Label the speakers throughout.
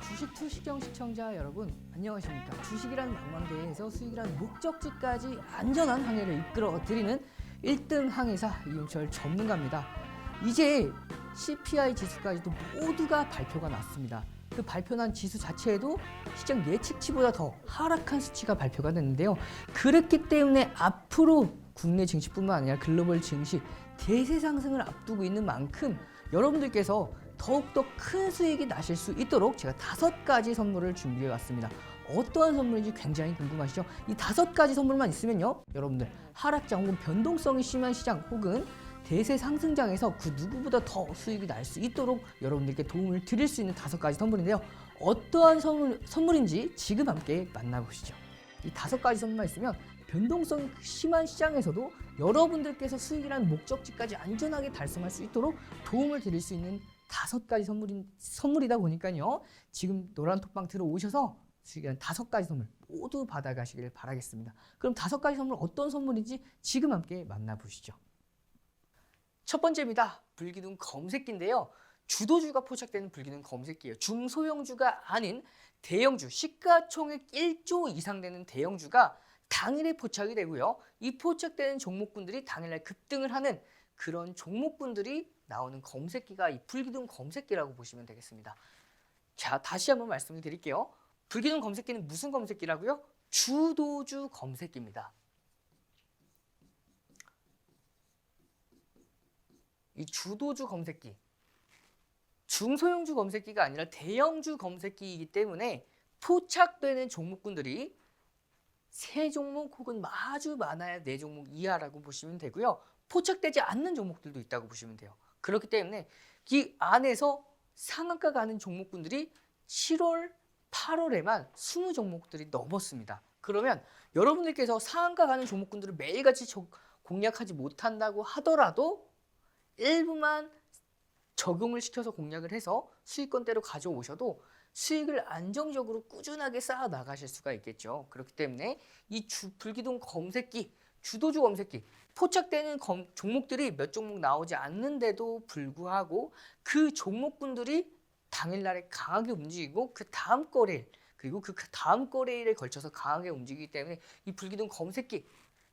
Speaker 1: 주식 투시경 시청자 여러분 안녕하십니까. 주식이란 망망대해에서 수익이란 목적지까지 안전한 항해를 이끌어 드리는 1등 항해사 이용철 전문가입니다. 이제 CPI 지수까지도 모두가 발표가 났습니다. 그 발표난 지수 자체에도 시장 예측치보다 더 하락한 수치가 발표가 됐는데요. 그렇기 때문에 앞으로 국내 증시뿐만 아니라 글로벌 증시 대세 상승을 앞두고 있는 만큼 여러분들께서 더욱더 큰 수익이 나실 수 있도록 제가 5가지 선물을 준비해 왔습니다. 어떠한 선물인지 굉장히 궁금하시죠? 이 5가지 선물만 있으면요, 여러분들 하락장 혹은 변동성이 심한 시장 혹은 대세 상승장에서 그 누구보다 더 수익이 날 수 있도록 여러분들께 도움을 드릴 수 있는 5가지 선물인데요. 어떠한 선물인지 지금 함께 만나보시죠. 이 5가지 선물만 있으면 변동성이 심한 시장에서도 여러분들께서 수익이라는 목적지까지 안전하게 달성할 수 있도록 도움을 드릴 수 있는 5가지 선물이다 보니까요. 지금 노란톡방 들어오셔서 수익이라는 5가지 선물 모두 받아가시길 바라겠습니다. 그럼 5가지 선물 어떤 선물인지 지금 함께 만나보시죠. 첫 번째입니다. 불기둥 검색기인데요. 주도주가 포착되는 불기둥 검색기예요. 중소형주가 아닌 대형주, 시가총액 1조 이상 되는 대형주가 당일에 포착이 되고요. 이 포착되는 종목군들이 당일날 급등을 하는 그런 종목군들이 나오는 검색기가 이 불기둥 검색기라고 보시면 되겠습니다. 자, 다시 한번 말씀을 드릴게요. 불기둥 검색기는 무슨 검색기라고요? 주도주 검색기입니다. 이 주도주 검색기, 중소형주 검색기가 아니라 대형주 검색기이기 때문에 포착되는 종목군들이 3종목 혹은 아주 많아야 4종목 이하라고 보시면 되고요. 포착되지 않는 종목들도 있다고 보시면 돼요. 그렇기 때문에 이 안에서 상한가 가는 종목군들이 7월, 8월에만 20종목들이 넘었습니다. 그러면 여러분들께서 상한가 가는 종목군들을 매일같이 공략하지 못한다고 하더라도 일부만 적용을 시켜서 공략을 해서 수익권대로 가져오셔도 수익을 안정적으로 꾸준하게 쌓아 나가실 수가 있겠죠. 그렇기 때문에 이 불기둥 검색기, 주도주 검색기, 포착되는 종목들이 몇 종목 나오지 않는데도 불구하고 그 종목군들이 당일날에 강하게 움직이고 그 다음 거래일 그리고 그 다음 거래일에 걸쳐서 강하게 움직이기 때문에 이 불기둥 검색기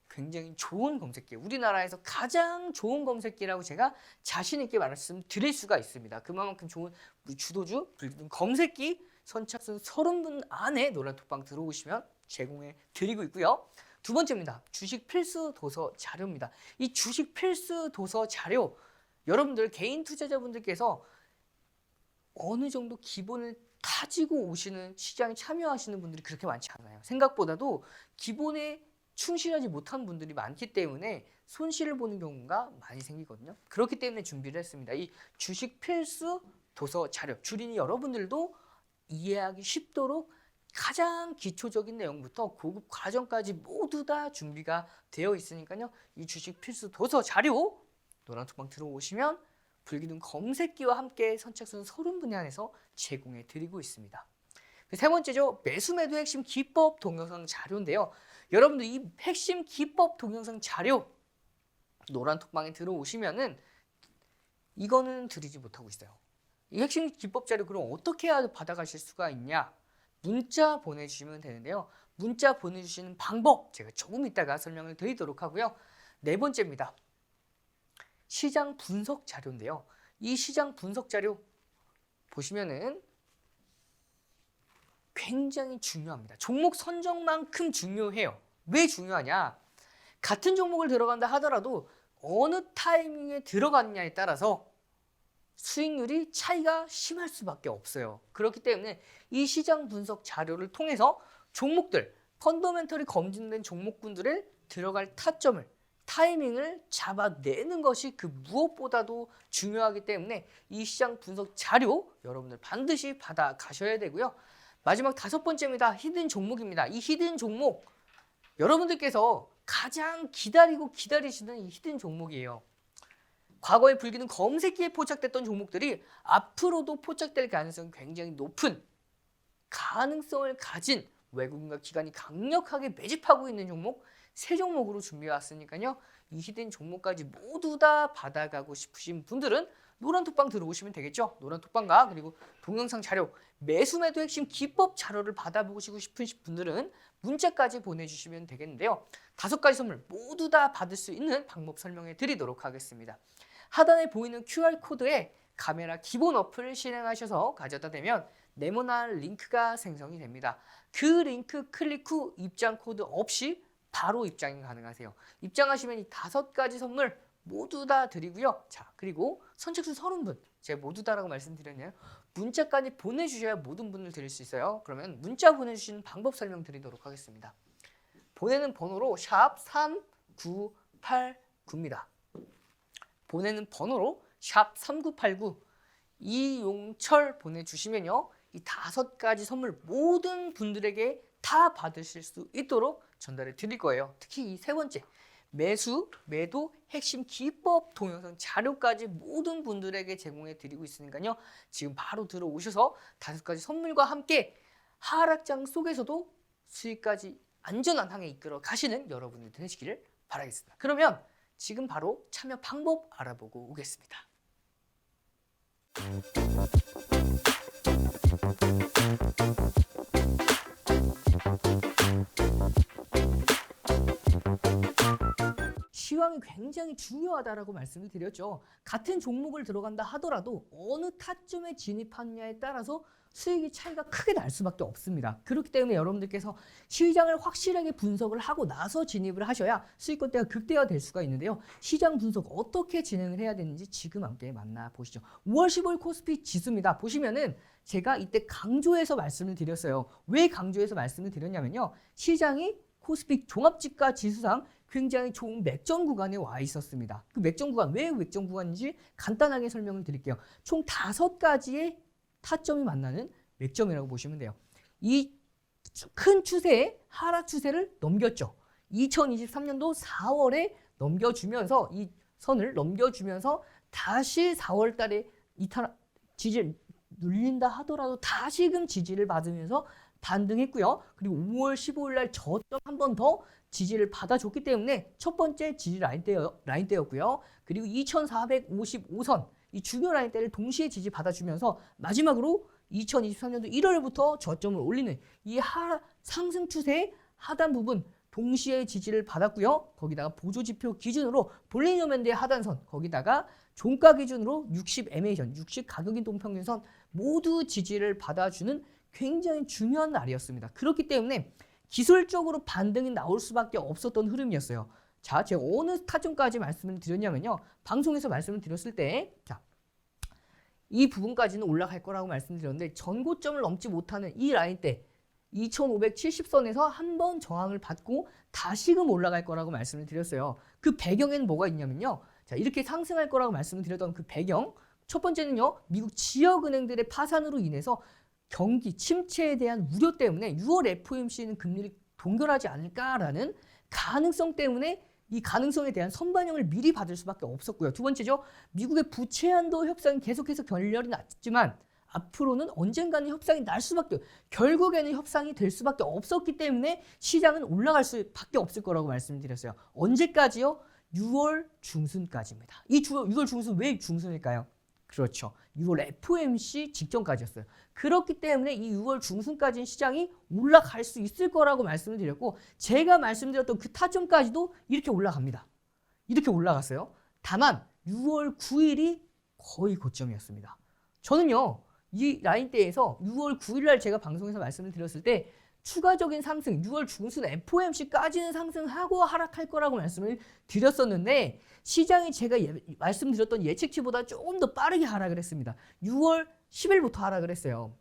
Speaker 1: 굉장히 좋은 검색기예요. 우리나라에서 가장 좋은 검색기라고 제가 자신 있게 말씀드릴 수가 있습니다. 그만큼 좋은 우리 주도주 불기둥 검색기 선착순 30분 안에 노란톡방 들어오시면 제공해 드리고 있고요. 두 번째입니다. 주식 필수 도서 자료입니다. 이 주식 필수 도서 자료 여러분들 개인 투자자분들께서 어느 정도 기본을 다지고 오시는 시장에 참여하시는 분들이 그렇게 많지 않아요. 생각보다도 기본에 충실하지 못한 분들이 많기 때문에 손실을 보는 경우가 많이 생기거든요. 그렇기 때문에 준비를 했습니다. 이 주식 필수 도서 자료 줄이니 여러분들도 이해하기 쉽도록 가장 기초적인 내용부터 고급 과정까지 모두 다 준비가 되어 있으니까요. 이 주식 필수 도서 자료 노란톡방 들어오시면 불기둥 검색기와 함께 선착순 30분에 한해서 제공해 드리고 있습니다. 세 번째죠. 매수매도 핵심 기법 동영상 자료인데요. 여러분들 이 핵심 기법 동영상 자료 노란톡방에 들어오시면은 이거는 드리지 못하고 있어요. 이 핵심 기법 자료 그럼 어떻게 해야 받아가실 수가 있냐? 문자 보내주시면 되는데요. 문자 보내주시는 방법 제가 조금 이따가 설명을 드리도록 하고요. 네 번째입니다. 시장 분석 자료인데요. 이 시장 분석 자료 보시면은 굉장히 중요합니다. 종목 선정만큼 중요해요. 왜 중요하냐? 같은 종목을 들어간다 하더라도 어느 타이밍에 들어갔냐에 따라서 수익률이 차이가 심할 수밖에 없어요. 그렇기 때문에 이 시장 분석 자료를 통해서 종목들, 펀더멘털이 검증된 종목군들을 들어갈 타점을, 타이밍을 잡아내는 것이 그 무엇보다도 중요하기 때문에 이 시장 분석 자료 여러분들 반드시 받아가셔야 되고요. 마지막 5번째입니다. 히든 종목입니다. 이 히든 종목 여러분들께서 가장 기다리시는 이 히든 종목이에요. 과거에 불기둥 검색기에 포착됐던 종목들이 앞으로도 포착될 가능성이 굉장히 높은 가능성을 가진 외국인과 기관이 강력하게 매집하고 있는 종목 3종목으로 준비해 왔으니까요. 이 히든 종목까지 모두 다 받아가고 싶으신 분들은 노란 톡방 들어오시면 되겠죠. 노란 톡방과 그리고 동영상 자료, 매수매도 핵심 기법 자료를 받아보시고 싶으신 분들은 문자까지 보내주시면 되겠는데요. 5가지 선물 모두 다 받을 수 있는 방법 설명해 드리도록 하겠습니다. 하단에 보이는 QR코드에 카메라 기본 어플을 실행하셔서 가져다 대면 네모난 링크가 생성이 됩니다. 그 링크 클릭 후 입장 코드 없이 바로 입장이 가능하세요. 입장하시면 이 5가지 선물 모두 다 드리고요. 자, 그리고 선착순 30분 제가 모두 다라고 말씀드렸나요? 문자까지 보내주셔야 모든 분을 드릴 수 있어요. 그러면 문자 보내주시는 방법 설명드리도록 하겠습니다. 보내는 번호로 샵 3989입니다. 보내는 번호로 샵 3989 이용철 보내주시면요. 이 5가지 선물 모든 분들에게 다 받으실 수 있도록 전달해 드릴 거예요. 특히 이 3번째 매수, 매도, 핵심 기법, 동영상 자료까지 모든 분들에게 제공해 드리고 있으니까요. 지금 바로 들어오셔서 5가지 선물과 함께 하락장 속에서도 수익까지 안전한 항에 이끌어 가시는 여러분들 되시기를 바라겠습니다. 그러면 지금 바로 참여 방법 알아보고 오겠습니다. 시황이 굉장히 중요하다라고 말씀을 드렸죠. 같은 종목을 들어간다 하더라도 어느 타점에 진입하느냐에 따라서 수익의 차이가 크게 날 수밖에 없습니다. 그렇기 때문에 여러분들께서 시장을 확실하게 분석을 하고 나서 진입을 하셔야 수익권대가 극대화될 수가 있는데요. 시장 분석 어떻게 진행을 해야 되는지 지금 함께 만나보시죠. 5월 15일 코스피 지수입니다. 보시면은 제가 이때 강조해서 말씀을 드렸어요. 왜 강조해서 말씀을 드렸냐면요. 시장이 코스피 종합지가 지수상 굉장히 좋은 맥점 구간에 와 있었습니다. 그 맥점 구간, 왜 맥점 구간인지 간단하게 설명을 드릴게요. 총 5가지의 타점이 만나는 맥점이라고 보시면 돼요. 이 큰 추세의 하락 추세를 넘겼죠. 2023년도 4월에 넘겨주면서 이 선을 넘겨주면서 다시 4월 달에 지지를 눌린다 하더라도 다시금 지지를 받으면서 반등했고요. 그리고 5월 15일 날 저점 한 번 더 지지를 받아줬기 때문에 첫 번째 지지 라인대였고요. 그리고 2455선 이 중요 라인대를 동시에 지지 받아주면서 마지막으로 2023년도 1월부터 저점을 올리는 이 상승 추세의 하단 부분 동시에 지지를 받았고요. 거기다가 보조지표 기준으로 볼리니어 밴드의 하단선, 거기다가 종가 기준으로 60 MA선, 60 가격이동평균선 모두 지지를 받아주는 굉장히 중요한 날이었습니다. 그렇기 때문에 기술적으로 반등이 나올 수밖에 없었던 흐름이었어요. 자, 제가 어느 타점까지 말씀을 드렸냐면요. 방송에서 말씀을 드렸을 때, 자, 이 부분까지는 올라갈 거라고 말씀드렸는데 전고점을 넘지 못하는 이 라인대 2570선에서 한 번 저항을 받고 다시금 올라갈 거라고 말씀을 드렸어요. 그 배경에는 뭐가 있냐면요. 자, 이렇게 상승할 거라고 말씀을 드렸던 그 배경, 첫 번째는요. 미국 지역은행들의 파산으로 인해서 경기 침체에 대한 우려 때문에 6월 FOMC는 금리를 동결하지 않을까라는 가능성 때문에 이 가능성에 대한 선반영을 미리 받을 수밖에 없었고요. 두 번째죠. 미국의 부채 한도 협상이 계속해서 결렬이 났지만 앞으로는 언젠가는 협상이 날 수밖에, 결국에는 협상이 될 수밖에 없었기 때문에 시장은 올라갈 수밖에 없을 거라고 말씀드렸어요. 언제까지요? 6월 중순까지입니다. 이 6월 중순, 왜 중순일까요? 그렇죠. 6월 FOMC 직전까지였어요. 그렇기 때문에 이 6월 중순까지는 시장이 올라갈 수 있을 거라고 말씀을 드렸고, 제가 말씀드렸던 그 타점까지도 이렇게 올라갑니다. 이렇게 올라갔어요. 다만 6월 9일이 거의 고점이었습니다. 저는요, 이 라인대에서 6월 9일 날 제가 방송에서 말씀을 드렸을 때 추가적인 상승, 6월 중순 FOMC까지는 상승하고 하락할 거라고 말씀을 드렸었는데, 시장이 제가 말씀드렸던 예측치보다 조금 더 빠르게 하락을 했습니다. 6월 10일부터 하락을 했어요.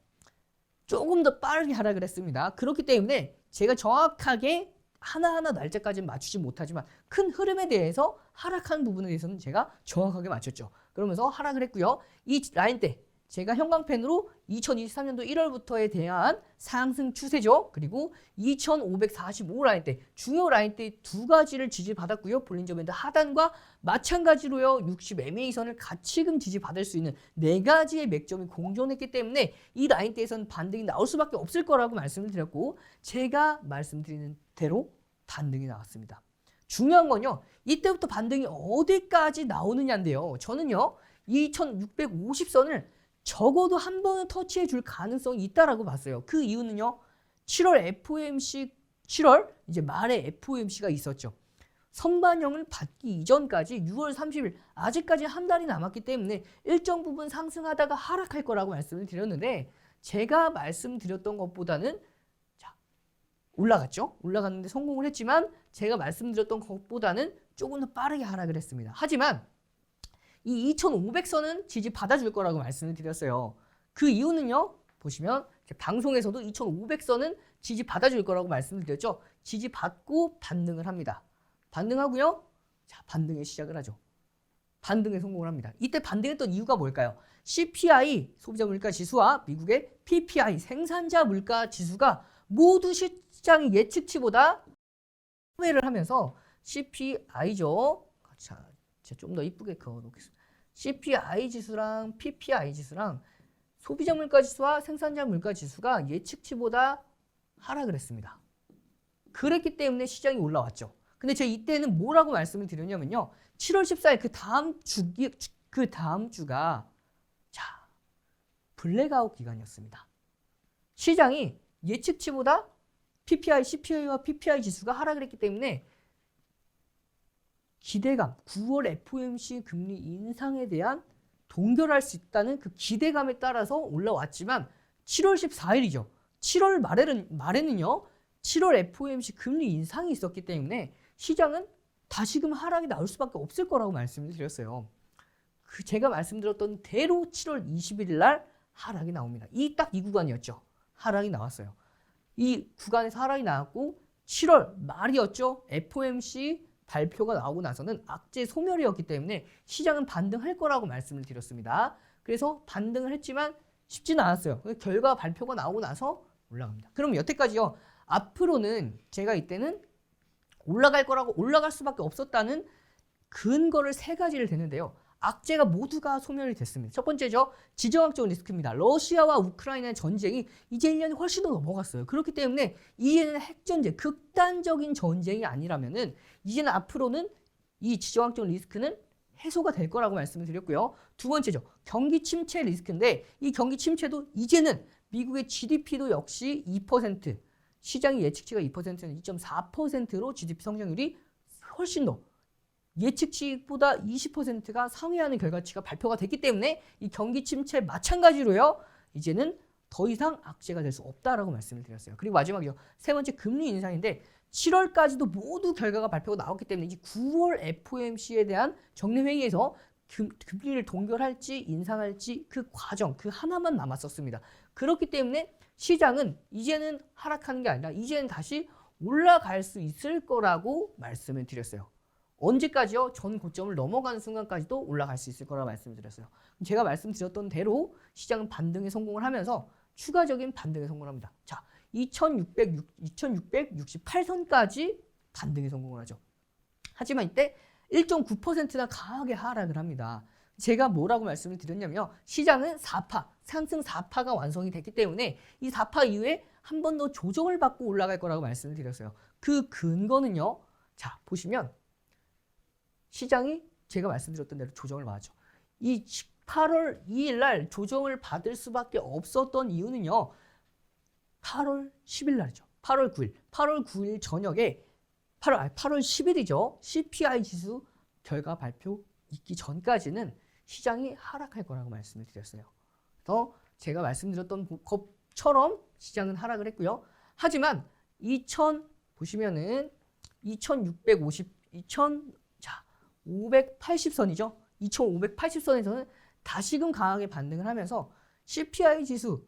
Speaker 1: 조금 더 빠르게 하락을 했습니다. 그렇기 때문에 제가 정확하게 하나하나 날짜까지는 맞추지 못하지만 큰 흐름에 대해서 하락한 부분에 대해서는 제가 정확하게 맞췄죠. 그러면서 하락을 했고요. 이 라인대 제가 형광펜으로 2023년도 1월부터에 대한 상승 추세죠. 그리고 2545 라인대, 중요 라인대 두 가지를 지지받았고요. 볼린저 밴드 하단과 마찬가지로요. 60 MA선을 같이금 지지받을 수 있는 네 가지의 맥점이 공존했기 때문에 이 라인대에서는 반등이 나올 수밖에 없을 거라고 말씀을 드렸고, 제가 말씀드리는 대로 반등이 나왔습니다. 중요한 건요. 이때부터 반등이 어디까지 나오느냐인데요. 저는요. 2650선을 적어도 한 번은 터치해 줄 가능성이 있다라고 봤어요. 그 이유는요. 7월 이제 말에 FOMC가 있었죠. 선반영을 받기 이전까지 6월 30일 아직까지 한 달이 남았기 때문에 일정 부분 상승하다가 하락할 거라고 말씀을 드렸는데 제가 말씀드렸던 것보다는 올라갔죠. 올라갔는데 성공을 했지만 제가 말씀드렸던 것보다는 조금 더 빠르게 하락을 했습니다. 하지만 이 2500선은 지지 받아줄 거라고 말씀을 드렸어요. 그 이유는요. 보시면 방송에서도 2500선은 지지 받아줄 거라고 말씀을 드렸죠. 지지 받고 반등을 합니다. 반등하고요. 자, 반등에 시작을 하죠. 반등에 성공을 합니다. 이때 반등했던 이유가 뭘까요? CPI 소비자 물가 지수와 미국의 PPI 생산자 물가 지수가 모두 시장의 예측치보다 소외를 하면서 CPI죠. 자, 좀 더 이쁘게 그어놓겠습니다. CPI 지수랑 PPI 지수랑 소비자 물가 지수와 생산자 물가 지수가 예측치보다 하락을 했습니다. 그랬기 때문에 시장이 올라왔죠. 근데 제가 이때는 뭐라고 말씀을 드렸냐면요. 7월 14일 그 다음 주가 자, 블랙아웃 기간이었습니다. 시장이 예측치보다 PPI, CPI와 PPI 지수가 하락을 했기 때문에 기대감, 9월 FOMC 금리 인상에 대한 동결할 수 있다는 그 기대감에 따라서 올라왔지만 7월 14일이죠. 7월 말에는요. 7월 FOMC 금리 인상이 있었기 때문에 시장은 다시금 하락이 나올 수밖에 없을 거라고 말씀을 드렸어요. 제가 말씀드렸던 대로 7월 21일 날 하락이 나옵니다. 딱 이 구간이었죠. 하락이 나왔어요. 이 구간에서 하락이 나왔고 7월 말이었죠. FOMC 발표가 나오고 나서는 악재 소멸이었기 때문에 시장은 반등할 거라고 말씀을 드렸습니다. 그래서 반등을 했지만 쉽지는 않았어요. 결과 발표가 나오고 나서 올라갑니다. 그럼 여태까지요. 앞으로는 제가 이때는 올라갈 거라고 올라갈 수밖에 없었다는 근거를 3가지를 대는데요. 악재가 모두가 소멸이 됐습니다. 첫 번째죠. 지정학적 리스크입니다. 러시아와 우크라이나의 전쟁이 이제 1년이 훨씬 더 넘어갔어요. 그렇기 때문에 이제는 핵전쟁, 극단적인 전쟁이 아니라면은 이제는 앞으로는 이 지정학적 리스크는 해소가 될 거라고 말씀을 드렸고요. 두 번째죠. 경기 침체 리스크인데 이 경기 침체도 이제는 미국의 GDP도 역시 2%, 시장의 예측치가 2%는 2.4%로 GDP 성장률이 훨씬 더 예측치보다 20%가 상회하는 결과치가 발표가 됐기 때문에 이 경기 침체 마찬가지로요. 이제는 더 이상 악재가 될 수 없다라고 말씀을 드렸어요. 그리고 마지막이요. 3번째 금리 인상인데 7월까지도 모두 결과가 발표가 나왔기 때문에 이제 9월 FOMC에 대한 정례회의에서 금리를 동결할지 인상할지 그 과정 그 하나만 남았었습니다. 그렇기 때문에 시장은 이제는 하락하는 게 아니라 이제는 다시 올라갈 수 있을 거라고 말씀을 드렸어요. 언제까지요? 전 고점을 넘어가는 순간까지도 올라갈 수 있을 거라고 말씀을 드렸어요. 제가 말씀드렸던 대로 시장은 반등에 성공을 하면서 추가적인 반등에 성공을 합니다. 자, 2668선까지 반등에 성공을 하죠. 하지만 이때 1.9%나 강하게 하락을 합니다. 제가 뭐라고 말씀을 드렸냐면요. 시장은 4파, 상승 4파가 완성이 됐기 때문에 이 4파 이후에 한 번 더 조정을 받고 올라갈 거라고 말씀을 드렸어요. 그 근거는요. 자, 보시면 시장이 제가 말씀드렸던 대로 조정을 받았죠. 이 8월 2일 날 조정을 받을 수밖에 없었던 이유는요. 8월 10일 날이죠. 8월 9일 저녁에 8월 10일이죠. CPI 지수 결과 발표 있기 전까지는 시장이 하락할 거라고 말씀을 드렸어요. 그래서 제가 말씀드렸던 것처럼 시장은 하락을 했고요. 하지만 보시면은 580선이죠. 2580선에서는 다시금 강하게 반등을 하면서 CPI 지수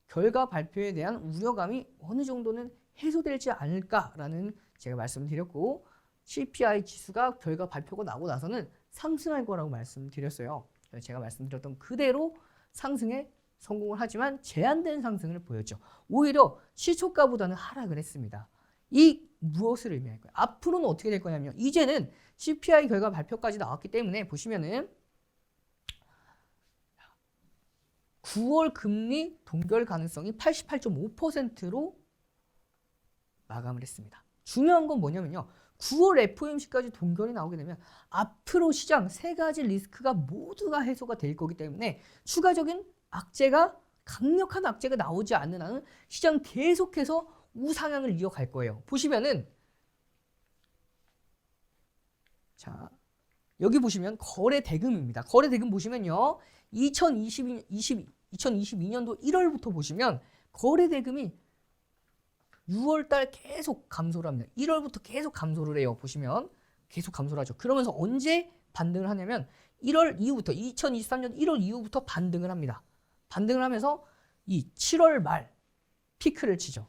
Speaker 1: 결과 발표에 대한 우려감이 어느 정도는 해소되지 않을까라는 제가 말씀을 드렸고 CPI 지수가 결과 발표가 나고 나서는 상승할 거라고 말씀드렸어요. 제가 말씀드렸던 그대로 상승에 성공을 하지만 제한된 상승을 보였죠. 오히려 시초가보다는 하락을 했습니다. 이 무엇을 의미할까요? 앞으로는 어떻게 될 거냐면 이제는 CPI 결과 발표까지 나왔기 때문에 보시면은 9월 금리 동결 가능성이 88.5%로 마감을 했습니다. 중요한 건 뭐냐면요. 9월 FOMC까지 동결이 나오게 되면 앞으로 시장 세 가지 리스크가 모두가 해소가 될 거기 때문에 추가적인 악재가 강력한 악재가 나오지 않는 한은 시장 계속해서 우상향을 이어갈 거예요. 보시면은 자 여기 보시면 거래 대금입니다. 거래 대금 보시면요. 2022년도 1월부터 보시면 거래 대금이 6월달 계속 감소를 합니다. 1월부터 계속 감소를 해요. 보시면 계속 감소를 하죠. 그러면서 언제 반등을 하냐면 1월 이후부터 2023년 1월 이후부터 반등을 합니다. 반등을 하면서 이 7월 말 피크를 치죠.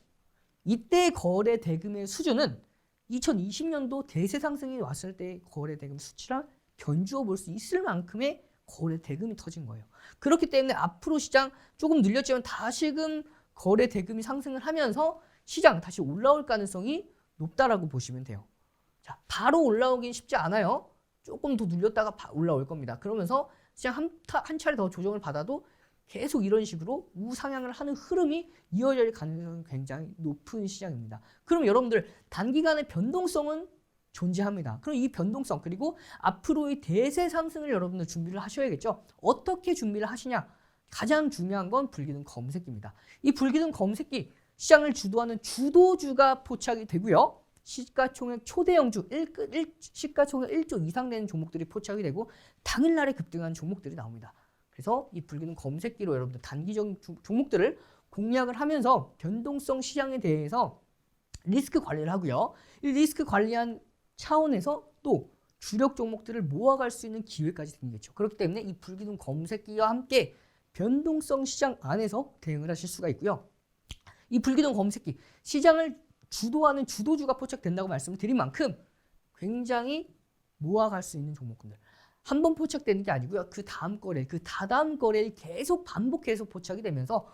Speaker 1: 이때 거래 대금의 수준은 2020년도 대세 상승이 왔을 때 거래 대금 수치랑 견주어 볼 수 있을 만큼의 거래 대금이 터진 거예요. 그렇기 때문에 앞으로 시장 조금 늘렸지만 다시금 거래 대금이 상승을 하면서 시장 다시 올라올 가능성이 높다라고 보시면 돼요. 자, 바로 올라오긴 쉽지 않아요. 조금 더 눌렸다가 올라올 겁니다. 그러면서 시장 한 차례 더 조정을 받아도 계속 이런 식으로 우상향을 하는 흐름이 이어질 가능성이 굉장히 높은 시장입니다. 그럼 여러분들 단기간의 변동성은 존재합니다. 그럼 이 변동성 그리고 앞으로의 대세 상승을 여러분들 준비를 하셔야겠죠. 어떻게 준비를 하시냐? 가장 중요한 건 불기둥 검색기입니다. 이 불기둥 검색기 시장을 주도하는 주도주가 포착이 되고요. 시가총액 초대형주, 시가총액 1조 이상 되는 종목들이 포착이 되고 당일날에 급등하는 종목들이 나옵니다. 그래서 이 불기둥 검색기로 여러분들 단기적인 종목들을 공략을 하면서 변동성 시장에 대해서 리스크 관리를 하고요. 이 리스크 관리한 차원에서 또 주력 종목들을 모아갈 수 있는 기회까지 생기겠죠. 그렇기 때문에 이 불기둥 검색기와 함께 변동성 시장 안에서 대응을 하실 수가 있고요. 이 불기둥 검색기, 시장을 주도하는 주도주가 포착된다고 말씀을 드린 만큼 굉장히 모아갈 수 있는 종목군들. 한 번 포착되는 게 아니고요. 그 다음 거래, 그 다다음 거래를 계속 반복해서 포착이 되면서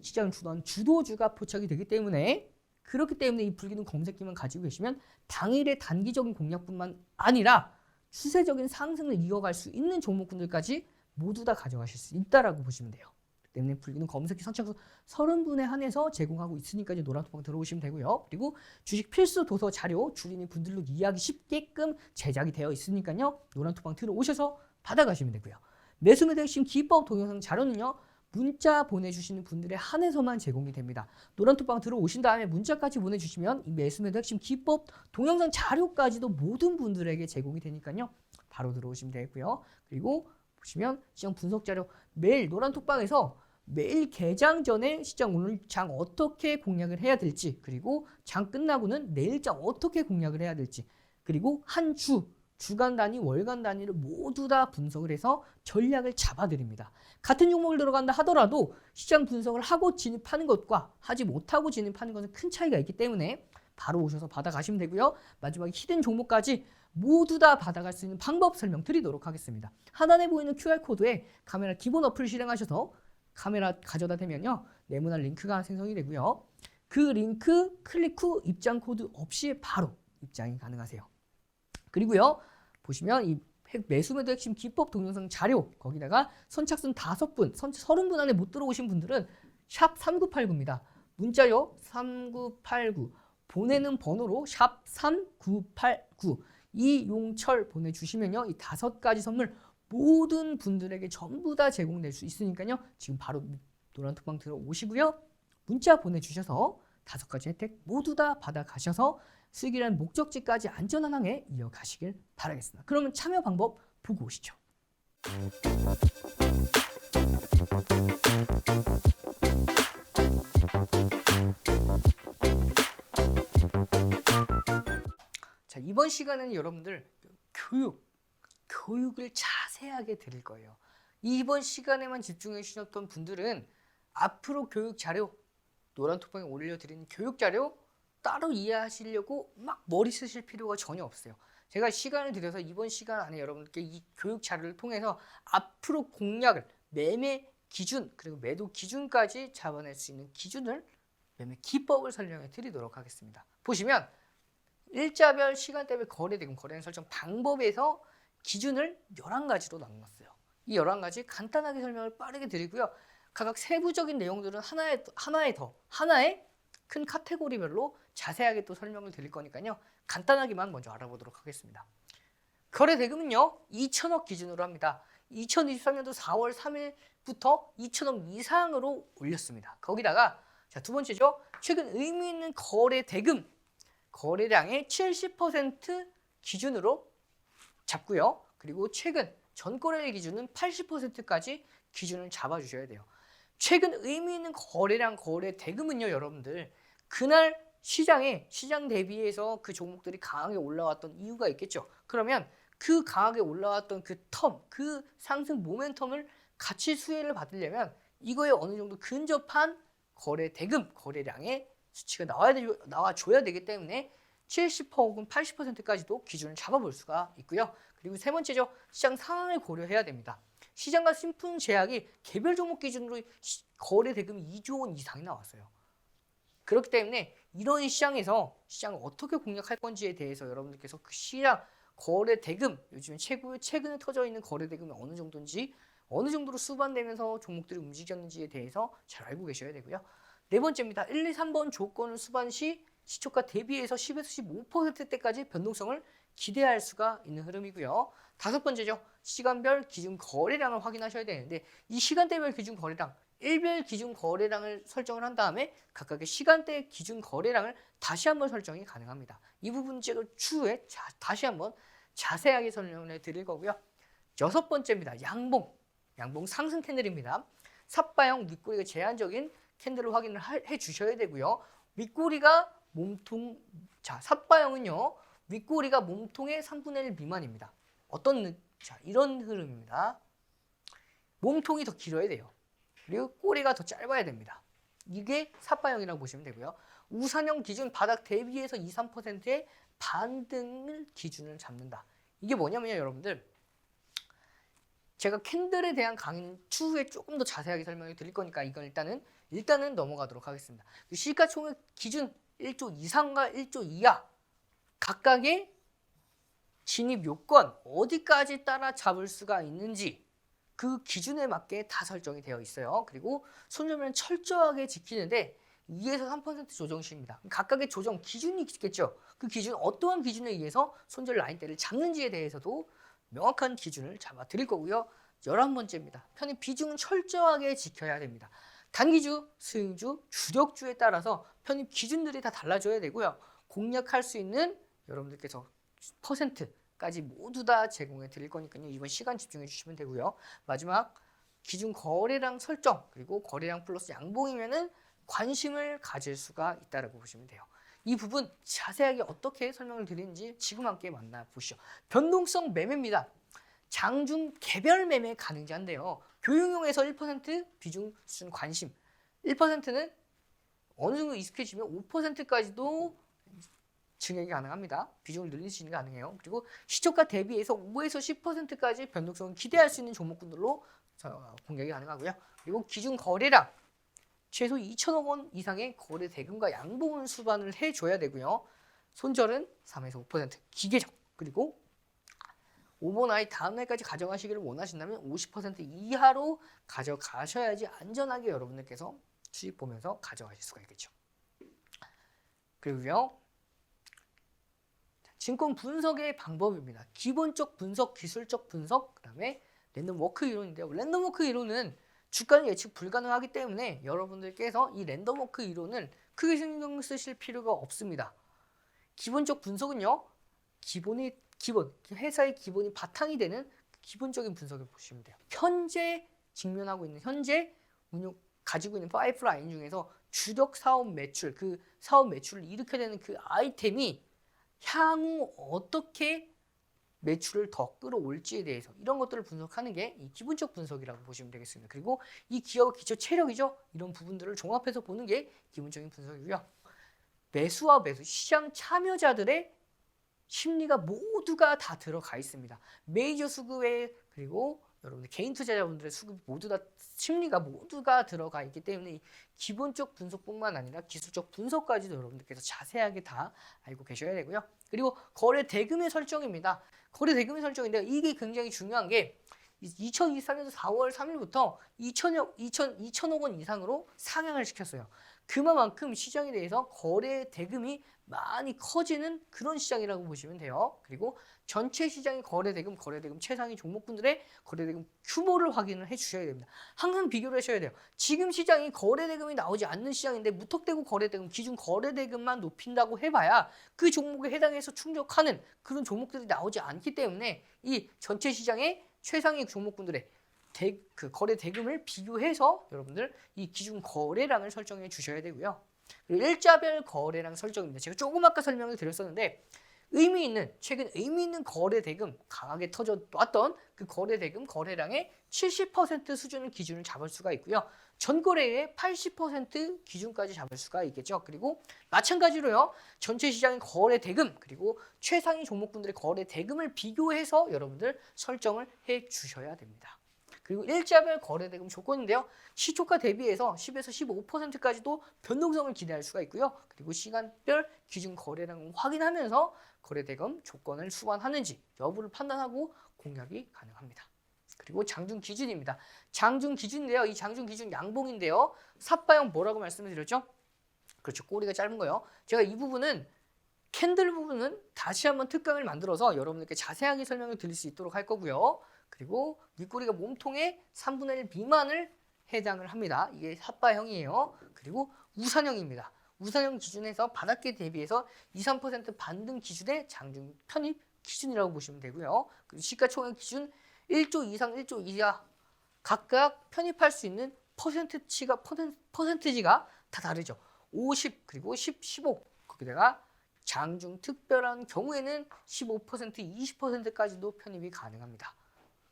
Speaker 1: 시장을 주도하는 주도주가 포착이 되기 때문에 그렇기 때문에 이 불기둥 검색기만 가지고 계시면 당일의 단기적인 공략뿐만 아니라 추세적인 상승을 이어갈 수 있는 종목군들까지 모두 다 가져가실 수 있다라고 보시면 돼요. 때문에 불기둥 검색기 선착순 30분에 한해서 제공하고 있으니까 이제 노란톡방 들어오시면 되고요. 그리고 주식 필수 도서 자료 주린이 분들로 이해하기 쉽게끔 제작이 되어 있으니까요. 노란톡방 들어오셔서 받아가시면 되고요. 매수매도 핵심 기법 동영상 자료는요. 문자 보내주시는 분들에 한해서만 제공이 됩니다. 노란톡방 들어오신 다음에 문자까지 보내주시면 이 매수매도 핵심 기법 동영상 자료까지도 모든 분들에게 제공이 되니까요. 바로 들어오시면 되고요. 그리고 보시면 시장 분석 자료 매일 노란톡방에서 매일 개장 전에 시장 오늘 장 어떻게 공략을 해야 될지 그리고 장 끝나고는 내일 장 어떻게 공략을 해야 될지 그리고 한 주, 주간 단위, 월간 단위를 모두 다 분석을 해서 전략을 잡아드립니다. 같은 종목을 들어간다 하더라도 시장 분석을 하고 진입하는 것과 하지 못하고 진입하는 것은 큰 차이가 있기 때문에 바로 오셔서 받아가시면 되고요. 마지막에 히든 종목까지 모두 다 받아갈 수 있는 방법 설명드리도록 하겠습니다. 하단에 보이는 QR코드에 카메라 기본 어플 실행하셔서 카메라 가져다 대면요. 네모난 링크가 생성이 되고요. 그 링크 클릭 후 입장 코드 없이 바로 입장이 가능하세요. 그리고요. 보시면 이 매수매도 핵심 기법 동영상 자료 거기다가 선착순 5분, 30분 안에 못 들어오신 분들은 샵 3989입니다. 문자요 3989 보내는 번호로 샵 3989 이용철 보내주시면요. 이 5가지 선물 모든 분들에게 전부 다 제공될 수 있으니까요. 지금 바로 노란톡방 들어오시고요. 문자 보내주셔서 5가지 혜택 모두 다 받아가셔서 수익이라는 목적지까지 안전한 항해 이어가시길 바라겠습니다. 그러면 참여 방법 보고 오시죠. 자, 이번 시간에는 여러분들 교육을 자세하게 드릴 거예요. 이번 시간에만 집중해 주셨던 분들은 앞으로 교육 자료, 노란톡방에 올려드리는 교육 자료 따로 이해하시려고 막 머리 쓰실 필요가 전혀 없어요. 제가 시간을 들여서 이번 시간 안에 여러분께 이 교육 자료를 통해서 앞으로 공략을 매매 기준 그리고 매도 기준까지 잡아낼 수 있는 기준을 매매 기법을 설명해 드리도록 하겠습니다. 보시면 일자별 시간대별 거래대금 거래량 설정 방법에서 기준을 11가지로 나눴어요. 이 11가지 간단하게 설명을 빠르게 드리고요. 각각 세부적인 내용들은 하나에 큰 카테고리별로 자세하게 또 설명을 드릴 거니까요. 간단하게만 먼저 알아보도록 하겠습니다. 거래 대금은요, 2천억 기준으로 합니다. 2023년도 4월 3일부터 2천억 이상으로 올렸습니다. 거기다가 자, 두 번째죠. 최근 의미 있는 거래 대금, 거래량의 70% 기준으로 잡고요. 그리고 최근 전거래일 기준은 80%까지 기준을 잡아주셔야 돼요. 최근 의미 있는 거래량, 거래 대금은요, 여러분들 그날 시장 대비해서 그 종목들이 강하게 올라왔던 이유가 있겠죠. 그러면 그 강하게 올라왔던 그 상승 모멘텀을 같이 수혜를 받으려면 이거에 어느 정도 근접한 거래 대금, 거래량의 수치가 나와줘야 되기 때문에 70% 혹은 80%까지도 기준을 잡아볼 수가 있고요. 그리고 세 번째죠. 시장 상황을 고려해야 됩니다. 시장과 신품 제약이 개별 종목 기준으로 거래 대금이 2조 원 이상이 나왔어요. 그렇기 때문에 이런 시장에서 시장을 어떻게 공략할 건지에 대해서 여러분들께서 그 시장 거래 대금, 요즘 최근에 터져 있는 거래 대금이 어느 정도인지, 어느 정도로 수반되면서 종목들이 움직였는지에 대해서 잘 알고 계셔야 되고요. 네 번째입니다. 1, 2, 3번 조건을 수반 시 시초가 대비해서 10에서 15%대까지 변동성을 기대할 수가 있는 흐름이고요. 다섯 번째죠. 시간별 기준 거래량을 확인하셔야 되는데 이 시간대별 기준 거래량, 일별 기준 거래량을 설정을 한 다음에 각각의 시간대 기준 거래량을 다시 한번 설정이 가능합니다. 이 부분 제가 추후에 다시 한번 자세하게 설명을 드릴 거고요. 여섯 번째입니다. 양봉 상승 캔들입니다. 삿바형 윗꼬리가 제한적인 캔들을 확인을 해 주셔야 되고요. 윗꼬리가 삿바형은요. 윗꼬리가 몸통의 3분의 1 미만입니다. 이런 흐름입니다. 몸통이 더 길어야 돼요. 그리고 꼬리가 더 짧아야 됩니다. 이게 삿바형이라고 보시면 되고요. 우산형 기준 바닥 대비해서 2, 3%의 반등을 기준을 잡는다. 이게 뭐냐면요, 여러분들. 제가 캔들에 대한 강의는 추후에 조금 더 자세하게 설명을 드릴 거니까 이건 일단은 넘어가도록 하겠습니다. 시가총액 기준 1조 이상과 1조 이하 각각의 진입 요건 어디까지 따라잡을 수가 있는지 그 기준에 맞게 다 설정이 되어 있어요. 그리고 손절은 철저하게 지키는데 2에서 3% 조정시입니다. 각각의 조정 기준이 있겠죠. 그 기준 어떠한 기준에 의해서 손절 라인대를 잡는지에 대해서도 명확한 기준을 잡아 드릴 거고요. 11번째입니다. 편입 비중은 철저하게 지켜야 됩니다. 단기주, 수익주, 주력주에 따라서 편입 기준들이 다 달라져야 되고요. 공략할 수 있는 여러분들께서 퍼센트까지 모두 다 제공해 드릴 거니까요. 이번 시간 집중해 주시면 되고요. 마지막 기준 거래량 설정 그리고 거래량 플러스 양봉이면은 관심을 가질 수가 있다고 보시면 돼요. 이 부분 자세하게 어떻게 설명을 드리는지 지금 함께 만나보시죠. 변동성 매매입니다. 장중 개별 매매 가능지 한데요. 교육용에서 1% 비중 수준 관심 1%는 어느 정도 익숙해지면 5%까지도 증액이 가능합니다. 비중을 늘리시는 게 가능해요. 그리고 시초가 대비해서 5에서 10%까지 변동성을 기대할 수 있는 종목군들로 공략이 가능하고요. 그리고 기준 거래량 최소 2천억 원 이상의 거래 대금과 양봉을 수반을 해줘야 되고요. 손절은 3에서 5% 기계적 그리고 오버나잇 다음날까지 가져가시기를 원하신다면 50% 이하로 가져가셔야지 안전하게 여러분들께서 수익 보면서 가져가실 수가 있겠죠. 그리고요. 증권 분석의 방법입니다. 기본적 분석, 기술적 분석, 그 다음에 랜덤 워크 이론인데요. 랜덤 워크 이론은 주가는 예측 불가능하기 때문에 여러분들께서 이 랜덤 워크 이론을 크게 신경 쓰실 필요가 없습니다. 기본적 분석은요. 회사의 기본이 바탕이 되는 기본적인 분석을 보시면 돼요. 현재 직면하고 있는 가지고 있는 파이프라인 중에서 주력 사업 매출, 그 사업 매출을 일으켜야 되는 그 아이템이 향후 어떻게 매출을 더 끌어올지에 대해서 이런 것들을 분석하는 게 이 기본적 분석이라고 보시면 되겠습니다. 그리고 이 기업의 기초 체력이죠. 이런 부분들을 종합해서 보는 게 기본적인 분석이고요. 매수와 매수, 시장 참여자들의 심리가 모두가 다 들어가 있습니다. 메이저 수급에 그리고 여러분들 개인 투자자분들의 수급 심리가 모두가 들어가 있기 때문에 기본적 분석뿐만 아니라 기술적 분석까지도 여러분들께서 자세하게 다 알고 계셔야 되고요. 그리고 거래 대금의 설정입니다. 거래 대금의 설정인데 이게 굉장히 중요한 게 2023년도 4월 3일부터 2천억 원 이상으로 상향을 시켰어요. 그만큼 시장에 대해서 거래 대금이 많이 커지는 그런 시장이라고 보시면 돼요. 그리고 전체 시장의 거래 대금 최상위 종목군들의 거래 대금 규모를 확인을 해 주셔야 됩니다. 항상 비교를 하셔야 돼요. 지금 시장이 거래 대금이 나오지 않는 시장인데 무턱대고 거래 대금, 기준 거래 대금만 높인다고 해봐야 그 종목에 해당해서 충족하는 그런 종목들이 나오지 않기 때문에 이 전체 시장의 최상위 종목군들의 그 거래 대금을 비교해서 여러분들 이 기준 거래량을 설정해 주셔야 되고요. 그리고 일자별 거래량 설정입니다. 제가 조금 아까 설명을 드렸었는데 최근 의미 있는 거래 대금 강하게 터져왔던 그 거래 대금 거래량의 70% 수준을 기준을 잡을 수가 있고요. 전 거래의 80% 기준까지 잡을 수가 있겠죠. 그리고 마찬가지로요. 전체 시장의 거래 대금 그리고 최상위 종목군들의 거래 대금을 비교해서 여러분들 설정을 해 주셔야 됩니다. 그리고 일자별 거래 대금 조건인데요. 시초가 대비해서 10에서 15%까지도 변동성을 기대할 수가 있고요. 그리고 시간별 기준 거래량을 확인하면서 거래 대금 조건을 수반하는지 여부를 판단하고 공략이 가능합니다. 그리고 장중 기준입니다. 장중 기준인데요. 이 장중 기준 양봉인데요. 삿바형 뭐라고 말씀을 드렸죠? 그렇죠. 꼬리가 짧은 거요. 제가 이 부분은 캔들 부분은 다시 한번 특강을 만들어서 여러분들께 자세하게 설명을 드릴 수 있도록 할 거고요. 그리고 윗꼬리가 몸통의 3분의 1 미만을 해당을 합니다. 이게 삿바형이에요. 그리고 우산형입니다. 우산형 기준에서 바닥계 대비해서 2, 3% 반등 기준의 장중 편입 기준이라고 보시면 되고요. 그리고 시가총액 기준 1조 이상 1조 이하 각각 편입할 수 있는 퍼센티지가 다 다르죠. 50 그리고 10, 15 거기다가 장중 특별한 경우에는 15%, 20%까지도 편입이 가능합니다.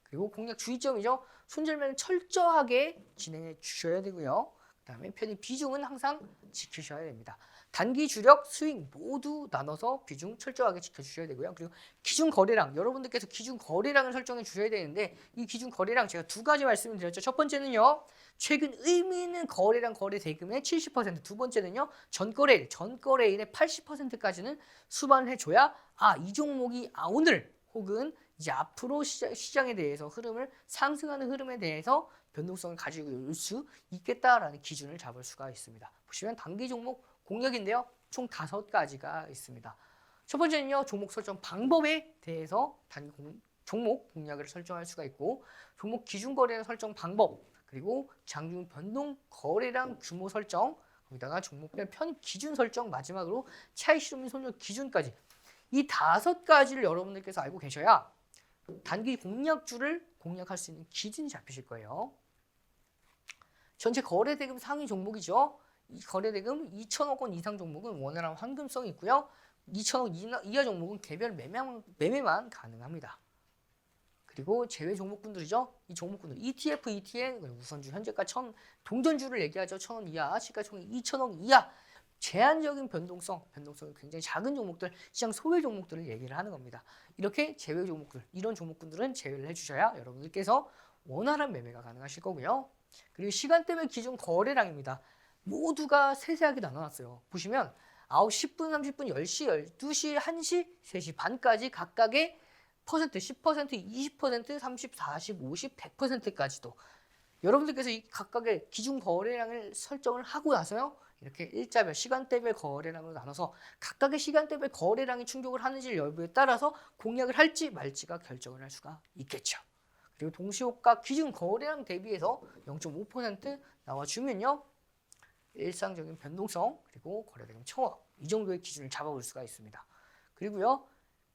Speaker 1: 그리고 공략 주의점이죠. 손절매는 철저하게 진행해 주셔야 되고요. 그 다음에 편입 비중은 항상 지키셔야 됩니다. 단기 주력, 스윙 모두 나눠서 비중 철저하게 지켜주셔야 되고요. 그리고 기준 거래량, 여러분들께서 기준 거래량을 설정해 주셔야 되는데 이 기준 거래량 제가 두 가지 말씀을 드렸죠. 첫 번째는요. 최근 의미 있는 거래량 거래 대금의 70%, 두 번째는요. 전거래일의 80%까지는 수반을 해줘야 이 종목이 오늘 혹은 이제 앞으로 시장에 대해서 상승하는 흐름에 대해서 변동성을 가지고 올 수 있겠다라는 기준을 잡을 수가 있습니다. 보시면 단기 종목 공략인데요. 총 5가지가 있습니다. 첫 번째는요. 종목 설정 방법에 대해서 종목 공략을 설정할 수가 있고 종목 기준 거래량 설정 방법 그리고 장중 변동 거래량 규모 설정 거기다가 종목별 편입 기준 설정 마지막으로 차익 실현 손절 기준까지 이 5가지를 여러분들께서 알고 계셔야 단기 공략주를 공략할 수 있는 기준이 잡히실 거예요. 전체 거래대금 상위 종목이죠. 이 거래대금 2천억 원 이상 종목은 원활한 환금성이 있고요. 2천억 이하 종목은 개별 매매만 가능합니다. 그리고 제외 종목군들이죠. 이 종목군들 ETF, ETN, 우선주, 현재가 동전주를 얘기하죠. 1,000원 이하, 시가총액 2천억 이하. 제한적인 변동성이 굉장히 작은 종목들, 시장 소외 종목들을 얘기를 하는 겁니다. 이렇게 제외 종목들, 이런 종목군들은 제외를 해주셔야 여러분들께서 원활한 매매가 가능하실 거고요. 그리고 시간대별 기준 거래량입니다. 모두가 세세하게 나눠놨어요. 보시면 9시 10분, 30분, 10시, 12시, 1시, 3시 반까지 각각의 퍼센트, 10%, 20%, 30, 40, 50, 100%까지도 여러분들께서 이 각각의 기준 거래량을 설정을 하고 나서요. 이렇게 일자별, 시간대별 거래량으로 나눠서 각각의 시간대별 거래량이 충족을 하는지 여부에 따라서 공략을 할지 말지가 결정을 할 수가 있겠죠. 그리고 동시호가 기준 거래량 대비해서 0.5% 나와주면요. 일상적인 변동성 그리고 거래대금 청억 이 정도의 기준을 잡아볼 수가 있습니다. 그리고요.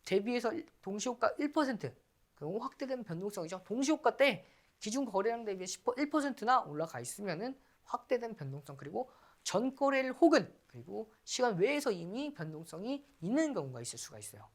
Speaker 1: 대비해서 동시호가 1% 그리고 확대된 변동성이죠. 동시호가 때 기준 거래량 대비 1%나 올라가 있으면은 확대된 변동성 그리고 전 거래일 혹은 그리고 시간 외에서 이미 변동성이 있는 경우가 있을 수가 있어요.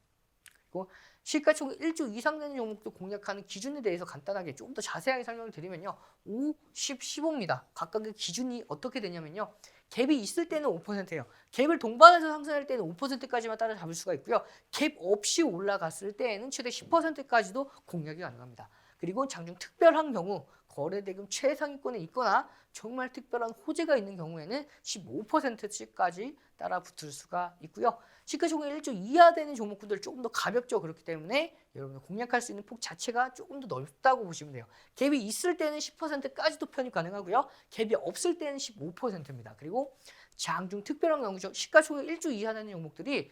Speaker 1: 그리고 시가총액 1조 이상 되는 종목도 공략하는 기준에 대해서 간단하게 조금 더 자세하게 설명을 드리면요. 5, 10, 15입니다. 각각의 기준이 어떻게 되냐면요. 갭이 있을 때는 5%예요. 갭을 동반해서 상승할 때는 5%까지만 따라잡을 수가 있고요. 갭 없이 올라갔을 때에는 최대 10%까지도 공략이 가능합니다. 그리고 장중 특별한 경우 거래대금 최상위권에 있거나 정말 특별한 호재가 있는 경우에는 15%까지 따라 붙을 수가 있고요. 시가총액 1조 이하 되는 종목군들 조금 더 가볍죠. 그렇기 때문에 여러분들 공략할 수 있는 폭 자체가 조금 더 넓다고 보시면 돼요. 갭이 있을 때는 10%까지도 편입 가능하고요. 갭이 없을 때는 15%입니다. 그리고 장중 특별한 경우죠. 시가총액 1조 이하 되는 종목들이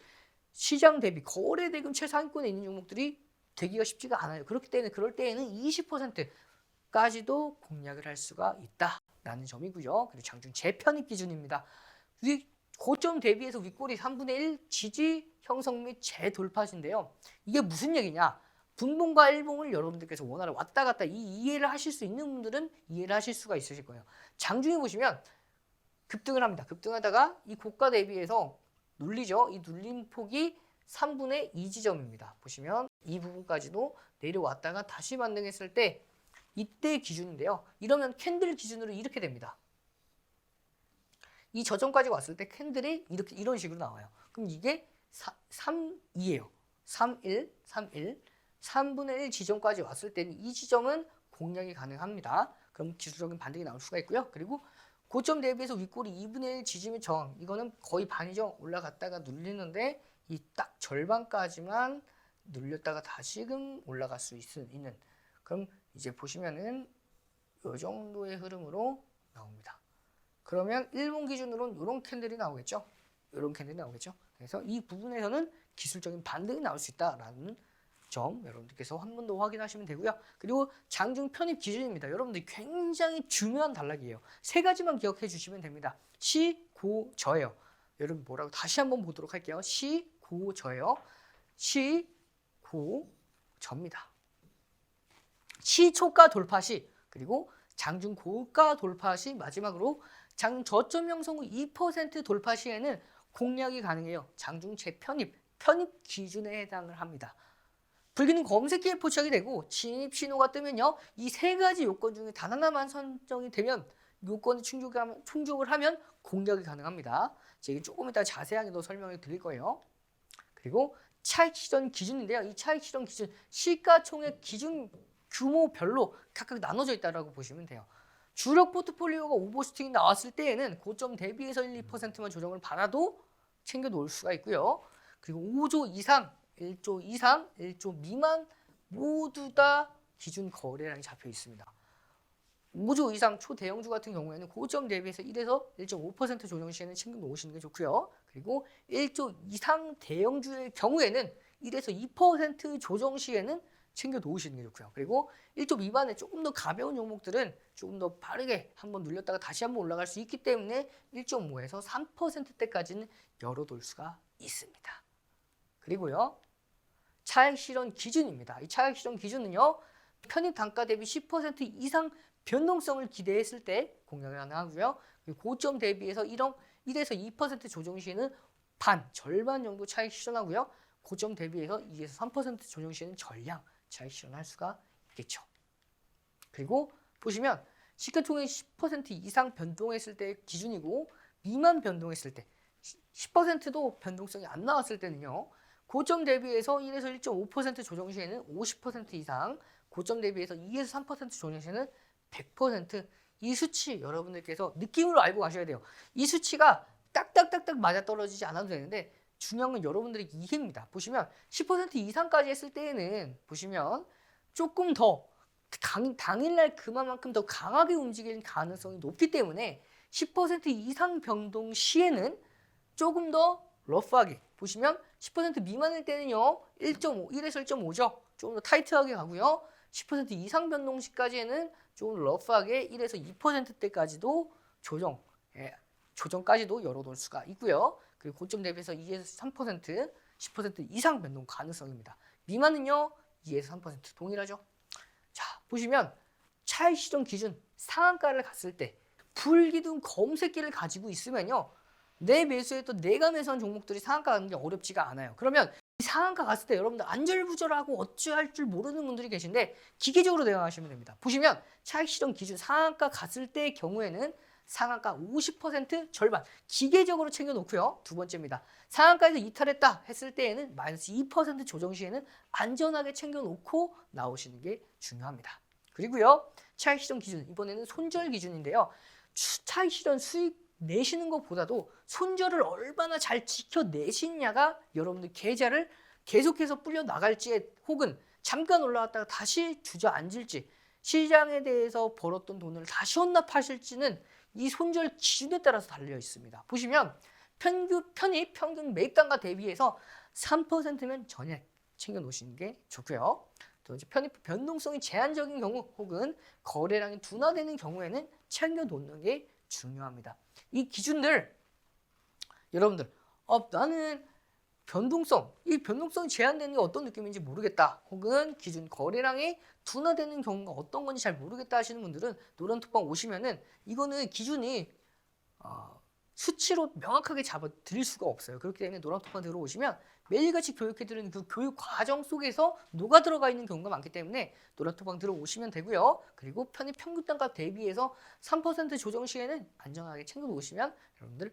Speaker 1: 시장 대비 거래대금 최상위권에 있는 종목들이 되기가 쉽지가 않아요. 그렇기 때문에 그럴 때에는 20%까지도 공략을 할 수가 있다라는 점이고요. 그리고 장중 재편입 기준입니다. 고점 대비해서 윗꼬리 3분의 1 지지 형성 및 재돌파신데요. 이게 무슨 얘기냐? 분봉과 일봉을 여러분들께서 원활히 왔다 갔다 이해를 하실 수 있는 분들은 이해를 하실 수가 있으실 거예요. 장중에 보시면 급등을 합니다. 급등하다가 이 고가 대비해서 눌리죠. 이 눌림 폭이 3분의 2 지점입니다. 보시면 이 부분까지도 내려왔다가 다시 반등했을 때 이때 기준인데요. 이러면 캔들 기준으로 이렇게 됩니다. 이 저점까지 왔을 때 캔들이 이런 식으로 나와요. 그럼 이게 3,2예요. 3,1, 3,1, 3분의 1 지점까지 왔을 때는 이 지점은 공략이 가능합니다. 그럼 기술적인 반등이 나올 수가 있고요. 그리고 고점 대비해서 윗꼬리 2분의 1 지짐의 저항, 이거는 거의 반이죠. 올라갔다가 눌리는데 이 딱 절반까지만 눌렸다가 다시금 올라갈 수 있는, 그럼 이제 보시면은 이 정도의 흐름으로 나옵니다. 그러면 일봉 기준으로는 이런 캔들이 나오겠죠. 이런 캔들이 나오겠죠. 그래서 이 부분에서는 기술적인 반등이 나올 수 있다라는 점 여러분들께서 한 번 더 확인하시면 되고요. 그리고 장중 편입 기준입니다. 여러분들 굉장히 중요한 단락이에요. 세 가지만 기억해 주시면 됩니다. 시, 고, 저예요. 여러분 뭐라고 다시 한번 보도록 할게요. 시, 고, 저예요. 시, 고, 저입니다. 시 초가 돌파 시, 그리고 장중 고가 돌파 시, 마지막으로 장 저점 형성 후 2% 돌파 시에는 공략이 가능해요. 장중 재편입, 편입 기준에 해당을 합니다. 불기능 검색기에 포착이 되고 진입 신호가 뜨면요. 이 세 가지 요건 중에 단 하나만 선정이 되면 요건이 충족을 하면 공략이 가능합니다. 제가 조금 이따 자세하게 더 설명을 드릴 거예요. 그리고 차익 실현 기준인데요. 이 차익 실현 기준, 시가총액 기준 규모별로 각각 나눠져 있다고 보시면 돼요. 주력 포트폴리오가 오버슈팅이 나왔을 때에는 고점 대비해서 1, 2%만 조정을 받아도 챙겨 놓을 수가 있고요. 그리고 5조 이상, 1조 이상, 1조 미만 모두 다 기준 거래량이 잡혀 있습니다. 5조 이상 초대형주 같은 경우에는 고점 대비해서 1에서 1.5% 조정 시에는 챙겨 놓으시는 게 좋고요. 그리고 1조 이상 대형주의 경우에는 1에서 2% 조정 시에는 챙겨 놓으시는 게 좋고요. 그리고 1조 미만의 조금 더 가벼운 종목들은 조금 더 빠르게 한번 눌렸다가 다시 한번 올라갈 수 있기 때문에 1.5에서 3%대까지는 열어둘 수가 있습니다. 그리고요. 차익 실현 기준입니다. 이 차익 실현 기준은요. 편입 단가 대비 10% 이상 변동성을 기대했을 때 공략이 가능하고요. 고점 대비해서 1에서 2% 조정 시에는 절반 정도 차익 실현하고요. 고점 대비해서 2에서 3% 조정 시에는 전량 차익 실현할 수가 있겠죠. 그리고 보시면 시가총액 10% 이상 변동했을 때 기준이고 미만 변동했을 때 10%도 변동성이 안 나왔을 때는요. 고점 대비해서 1에서 1.5% 조정 시에는 50% 이상, 고점 대비해서 2에서 3% 조정 시에는 100%. 이 수치 여러분들께서 느낌으로 알고 가셔야 돼요. 이 수치가 딱딱딱딱 맞아떨어지지 않아도 되는데 중요한 건 여러분들의 이해입니다. 보시면 10% 이상까지 했을 때에는 보시면 조금 더 당일날 그만큼 더 강하게 움직일 가능성이 높기 때문에 10% 이상 변동 시에는 조금 더 러프하게 보시면 10% 미만일 때는요 1에서 1.5죠. 조금 더 타이트하게 가고요. 10% 이상 변동 시까지는 조금 러프하게 1에서 2%대까지도 조정까지도 열어놓을 수가 있고요. 그리고 고점 대비해서 2에서 3%, 10% 이상 변동 가능성입니다. 미만은요 2에서 3% 동일하죠. 자 보시면 차익 실현 기준 상한가를 갔을 때 불기둥 검색기를 가지고 있으면요 내 매수했던 내가 매수한 종목들이 상한가 가는 게 어렵지가 않아요. 그러면 이 상한가 갔을 때 여러분들 안절부절하고 어찌할 줄 모르는 분들이 계신데 기계적으로 대응하시면 됩니다. 보시면 차익 실현 기준 상한가 갔을 때의 경우에는 상한가 50% 절반 기계적으로 챙겨놓고요. 두 번째입니다. 상한가에서 이탈했다 했을 때에는 마이너스 2% 조정 시에는 안전하게 챙겨놓고 나오시는 게 중요합니다. 그리고요. 차익 실현 기준, 이번에는 손절 기준인데요. 차익 실현 수익 내시는 것보다도 손절을 얼마나 잘 지켜내시냐가 여러분들 계좌를 계속해서 불려 나갈지 혹은 잠깐 올라왔다가 다시 주저앉을지 시장에 대해서 벌었던 돈을 다시 혼납하실지는 이 손절 기준에 따라서 달려 있습니다. 보시면 편입 평균 매입단가 대비해서 3%면 전액 챙겨 놓으시는 게 좋고요. 또 이제 편입 변동성이 제한적인 경우 혹은 거래량이 둔화되는 경우에는 챙겨 놓는 게 중요합니다. 이 기준들 여러분들 나는 이 변동성이 제한되는 게 어떤 느낌인지 모르겠다 혹은 기준 거래량이 둔화되는 경우가 어떤 건지 잘 모르겠다 하시는 분들은 노란톡방 오시면은 이거는 기준이 수치로 명확하게 잡아 드릴 수가 없어요. 그렇기 때문에 노란톡방 들어오시면 매일같이 교육해 드리는 그 교육 과정 속에서 녹아 들어가 있는 경우가 많기 때문에 노란톡방 들어오시면 되고요. 그리고 편입 평균 단가 대비해서 3% 조정 시에는 안정하게 챙겨 놓으시면 여러분들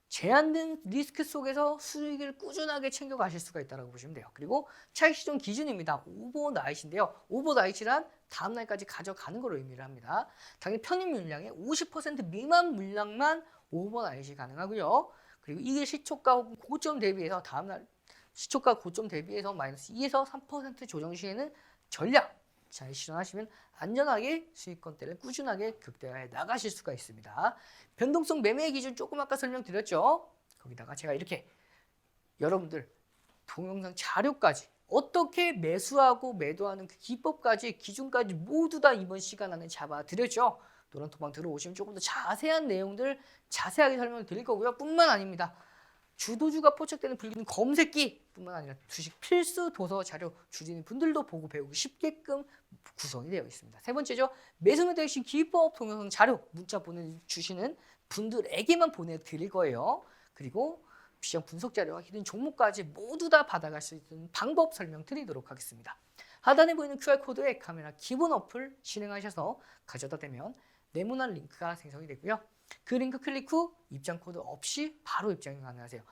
Speaker 1: 제한된 리스크 속에서 수익을 꾸준하게 챙겨 가실 수가 있다고 보시면 돼요. 그리고 차익 실현 기준입니다. 오버나잇인데요. 오버나잇이란 다음 날까지 가져가는 걸 의미를 합니다. 당연히 편입 물량의 50% 미만 물량만 오버나잇이 가능하고요. 그리고 이게 시초가 고점 대비해서 다음날 시초가 고점 대비해서 마이너스 2에서 3% 조정 시에는 전략 잘 실현하시면 안전하게 수익권대를 꾸준하게 극대화해 나가실 수가 있습니다. 변동성 매매 기준 조금 아까 설명드렸죠. 거기다가 제가 이렇게 여러분들 동영상 자료까지 어떻게 매수하고 매도하는 그 기법까지 기준까지 모두 다 이번 시간 안에 잡아드렸죠. 노란톡방 들어오시면 조금 더 자세한 내용들 자세하게 설명을 드릴 거고요. 뿐만 아닙니다. 주도주가 포착되는 불리는 검색기 뿐만 아니라 주식 필수 도서 자료 주시는 분들도 보고 배우기 쉽게끔 구성이 되어 있습니다. 세 번째죠. 매수 매도 핵심 기법 동영상 자료 문자 보내주시는 분들에게만 보내드릴 거예요. 그리고 시장 분석 자료와 히든 종목까지 모두 다 받아갈 수 있는 방법 설명드리도록 하겠습니다. 하단에 보이는 QR코드에 카메라 기본 어플 실행하셔서 가져다 대면 네모난 링크가 생성이 되고요. 그 링크 클릭 후 입장 코드 없이 바로 입장이 가능하세요.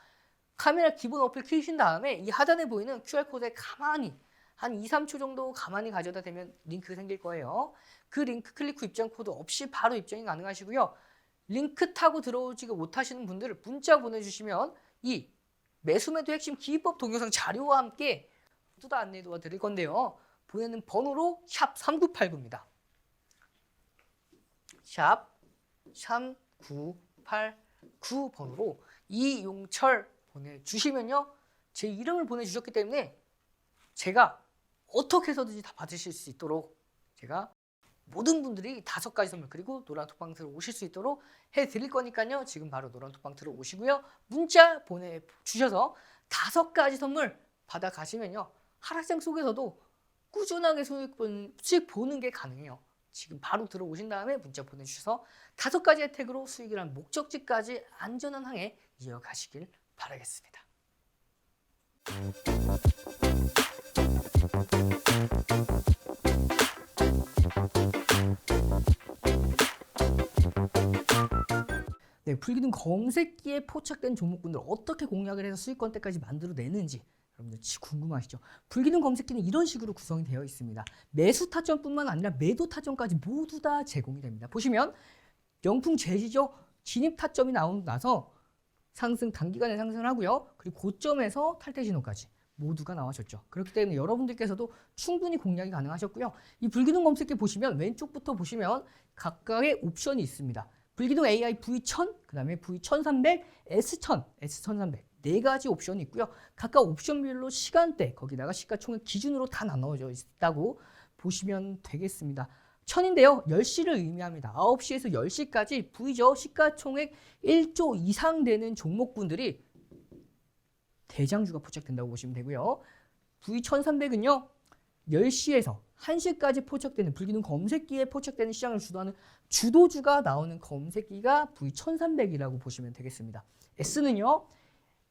Speaker 1: 카메라 기본 어플 키신 다음에 이 하단에 보이는 QR코드에 가만히 한 2, 3초 정도 가만히 가져다 대면 링크 생길 거예요. 그 링크 클릭 후 입장 코드 없이 바로 입장이 가능하시고요. 링크 타고 들어오지 못하시는 분들 문자 보내주시면 이 매수 매도 핵심 기법 동영상 자료와 함께 모두 다 안내 도와드릴 건데요. 보내는 번호로 샵 3989입니다. 샵 3989 번호로 이용철 보내주시면요. 제 이름을 보내주셨기 때문에 제가 어떻게 해서든지 다 받으실 수 있도록 제가 모든 분들이 5가지 선물 그리고 노란톡방 들어오실 수 있도록 해드릴 거니까요. 지금 바로 노란톡방 들어오시고요. 문자 보내주셔서 5가지 선물 받아가시면요. 하락장 속에서도 꾸준하게 수익 보는 게 가능해요. 지금 바로 들어오신 다음에 문자 보내주셔서 5가지 혜택으로 수익이란 목적지까지 안전한 항해 이어가시길 바라겠습니다. 네, 불기둥 검색기에 포착된 종목군들 어떻게 공략을 해서 수익권대까지 만들어내는지 여러분들 궁금하시죠? 불기둥 검색기는 이런 식으로 구성이 되어 있습니다. 매수 타점뿐만 아니라 매도 타점까지 모두 다 제공이 됩니다. 보시면 영풍 재지죠? 진입 타점이 나서 단기간에 상승을 하고요. 그리고 고점에서 탈퇴 신호까지 모두가 나와줬죠. 그렇기 때문에 여러분들께서도 충분히 공략이 가능하셨고요. 이 불기둥 검색기 보시면 왼쪽부터 보시면 각각의 옵션이 있습니다. 불기둥 AI V1000, 그 다음에 V1300, S1000, S1300 4가지 옵션이 있고요. 각각 옵션별로 시간대, 거기다가 시가총액 기준으로 다 나눠져 있다고 보시면 되겠습니다. 1000인데요. 10시를 의미합니다. 9시에서 10시까지 V죠. 시가총액 1조 이상 되는 종목군들이 대장주가 포착된다고 보시면 되고요. V1300은요. 10시에서 1시까지 포착되는 불기둥 검색기에 포착되는 시장을 주도하는 주도주가 나오는 검색기가 V1300이라고 보시면 되겠습니다. S는요.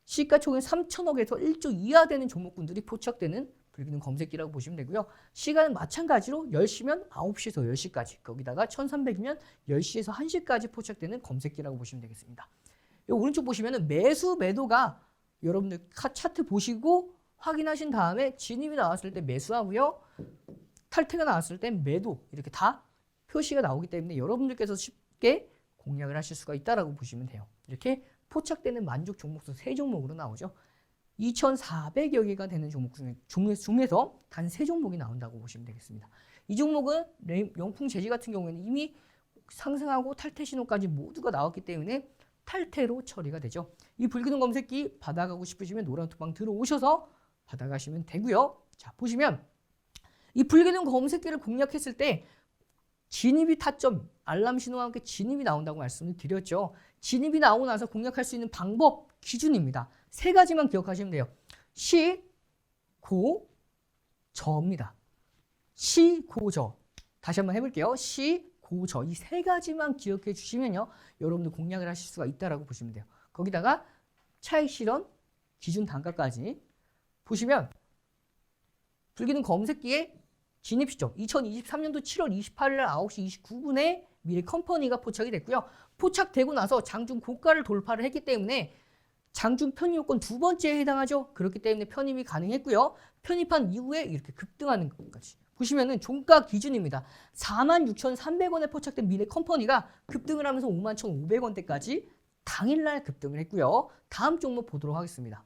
Speaker 1: 시가총액 3천억에서 1조 이하 되는 종목군들이 포착되는 불기둥 검색기라고 보시면 되고요. 시간은 마찬가지로 10시면 9시에서 10시까지 거기다가 1300이면 10시에서 1시까지 포착되는 검색기라고 보시면 되겠습니다. 여기 오른쪽 보시면 매수 매도가 여러분들 차트 보시고 확인하신 다음에 진입이 나왔을 때 매수하고요. 탈퇴가 나왔을 때 매도 이렇게 다 표시가 나오기 때문에 여러분들께서 쉽게 공략을 하실 수가 있다라고 보시면 돼요. 이렇게 포착되는 만족 종목수 3종목으로 나오죠. 2,400여 개가 되는 종목 중에서 단 3종목이 나온다고 보시면 되겠습니다. 이 종목은 영풍 재지 같은 경우에는 이미 상승하고 탈퇴 신호까지 모두가 나왔기 때문에 탈퇴로 처리가 되죠. 이 불기둥 검색기 받아가고 싶으시면 노란 투방 들어오셔서 받아가시면 되고요. 자, 보시면 이 불기둥 검색기를 공략했을 때 진입이 타점, 알람 신호와 함께 진입이 나온다고 말씀을 드렸죠. 진입이 나오고 나서 공략할 수 있는 방법, 기준입니다. 3가지만 기억하시면 돼요. 시, 고, 저입니다. 시, 고, 저. 다시 한번 해볼게요. 시, 고, 저. 이 3가지만 기억해 주시면요. 여러분들 공략을 하실 수가 있다라고 보시면 돼요. 거기다가 차익 실현, 기준 단가까지 보시면 불기둥 검색기에 진입 시점 2023년도 7월 28일 날 9시 29분에 미래 컴퍼니가 포착이 됐고요. 포착되고 나서 장중 고가를 돌파를 했기 때문에 장중 편입 요건 2번째에 해당하죠. 그렇기 때문에 편입이 가능했고요. 편입한 이후에 이렇게 급등하는 것까지 보시면은 종가 기준입니다. 46,300원에 포착된 미래 컴퍼니가 급등을 하면서 51,500원대까지 당일날 급등을 했고요. 다음 종목 보도록 하겠습니다.